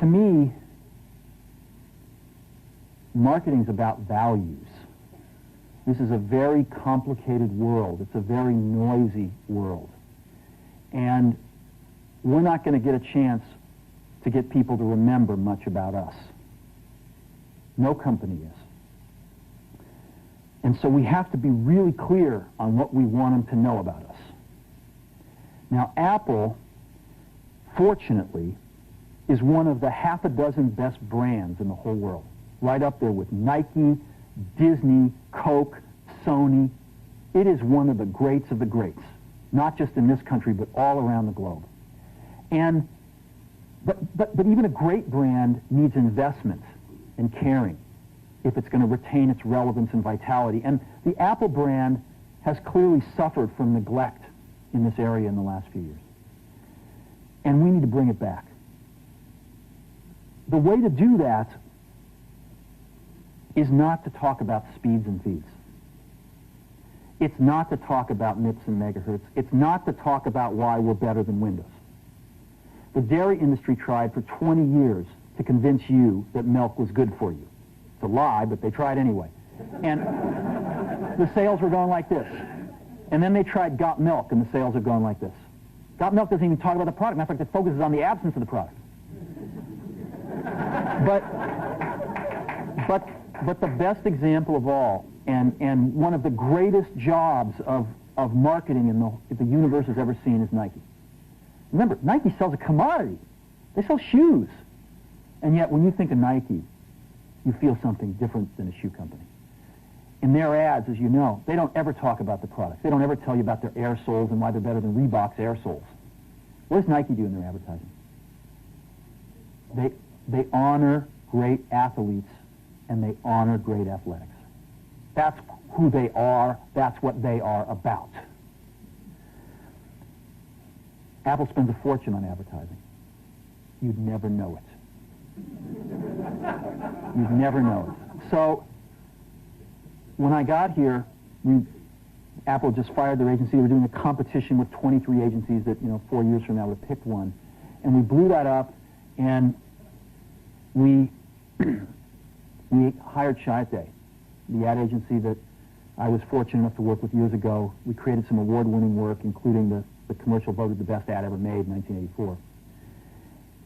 To me, marketing's about values. This is a very complicated world. It's a very noisy world. And we're not going to get a chance to get people to remember much about us. No company is. And so we have to be really clear on what we want them to know about us. Now, Apple, fortunately, is one of the half a dozen best brands in the whole world. Right up there with Nike, Disney, Coke, Sony. It is one of the greats of the greats, not just in this country, but all around the globe. And, but even a great brand needs investment and caring if it's going to retain its relevance and vitality. And the Apple brand has clearly suffered from neglect in this area in the last few years. And we need to bring it back. The way to do that is not to talk about speeds and feeds. It's not to talk about MIPS and megahertz. It's not to talk about why we're better than Windows. The dairy industry tried for 20 years to convince you that milk was good for you. It's a lie, but they tried anyway. And the sales were going like this. And then they tried Got Milk, and the sales are going like this. Got Milk doesn't even talk about the product. Matter of fact, it focuses on the absence of the product. But the best example of all, and one of the greatest jobs of marketing the universe has ever seen, is Nike. Remember, Nike sells a commodity. They sell shoes. And yet, when you think of Nike, you feel something different than a shoe company. In their ads, as you know, they don't ever talk about the products. They don't ever tell you about their air soles and why they're better than Reebok's air soles. What does Nike do in their advertising? They honor great athletes and they honor great athletics. That's who they are. That's what they are about. Apple spends a fortune on advertising. You'd never know it. You'd never know it. So when I got here, Apple just fired their agency. They were doing a competition with 23 agencies that, 4 years from now would have picked one. And we blew that up, and we hired Chiat, the ad agency that I was fortunate enough to work with years ago. We created some award-winning work, including the commercial voted the best ad ever made in 1984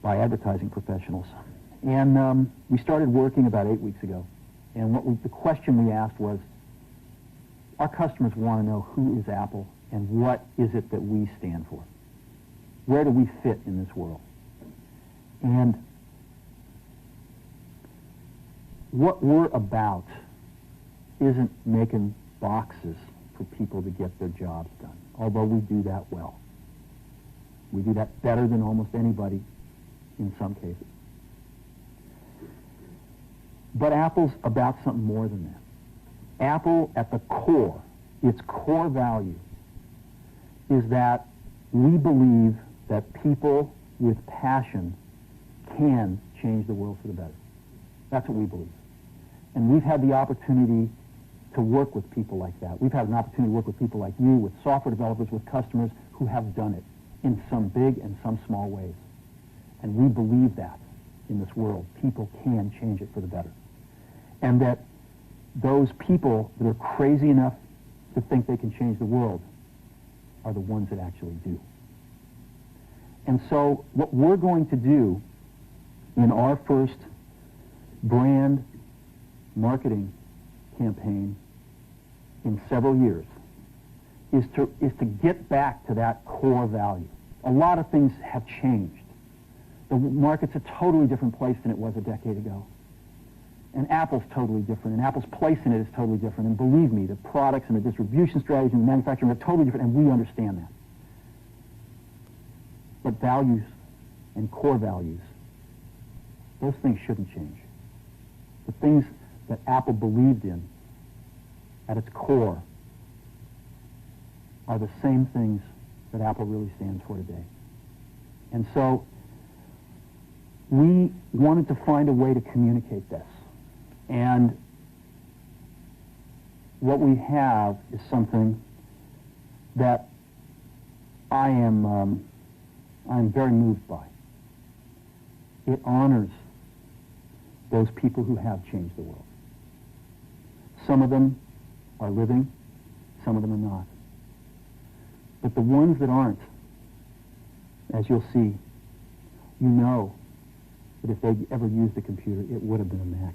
by advertising professionals. And we started working about 8 weeks ago. And the question we asked was, our customers want to know who is Apple and what is it that we stand for? Where do we fit in this world? And what we're about isn't making boxes for people to get their jobs done, although we do that well. We do that better than almost anybody in some cases. But Apple's about something more than that. Apple, at the core, its core value, is that we believe that people with passion can change the world for the better. That's what we believe. And we've had the opportunity to work with people like that. We've had an opportunity to work with people like you, with software developers, with customers who have done it in some big and some small ways. And we believe that in this world, people can change it for the better. And that those people that are crazy enough to think they can change the world are the ones that actually do. And so what we're going to do in our first brand marketing campaign in several years is to get back to that core value. A lot of things have changed. The market's a totally different place than it was a decade ago. And Apple's totally different, and Apple's place in it is totally different. And believe me, the products and the distribution strategy and the manufacturing are totally different, and we understand that. But values and core values, those things shouldn't change. The things that Apple believed in at its core are the same things that Apple really stands for today. And so we wanted to find a way to communicate this. And what we have is something that I'm very moved by. It honors those people who have changed the world. Some of them are living, some of them are not. But the ones that aren't, as you'll see, you know that if they'd ever used a computer, it would have been a Mac.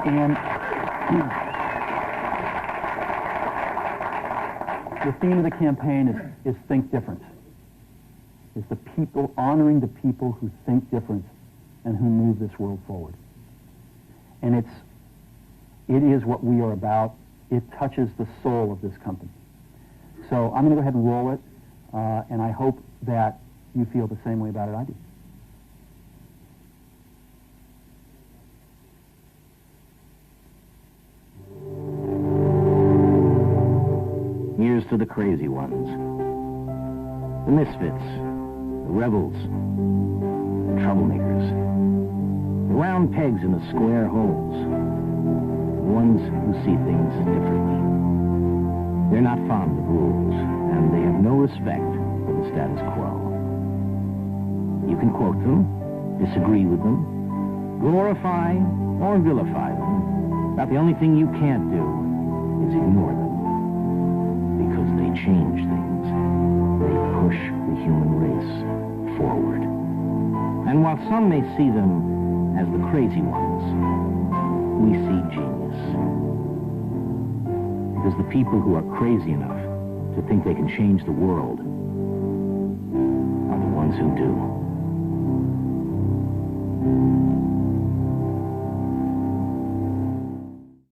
And the theme of the campaign is think different. Is the people, honoring the people who think different and who move this world forward. And it is what we are about. It touches the soul of this company. So I'm going to go ahead and roll it, and I hope that you feel the same way about it I do. Here's to the crazy ones, the misfits, the rebels, the troublemakers, the round pegs in the square holes, the ones who see things differently. They're not fond of rules, and they have no respect for the status quo. You can quote them, disagree with them, glorify or vilify them, but the only thing you can't do is ignore them. Because they change things. They push the human race forward. And while some may see them as the crazy ones, we see genius. Because the people who are crazy enough to think they can change the world are the ones who do.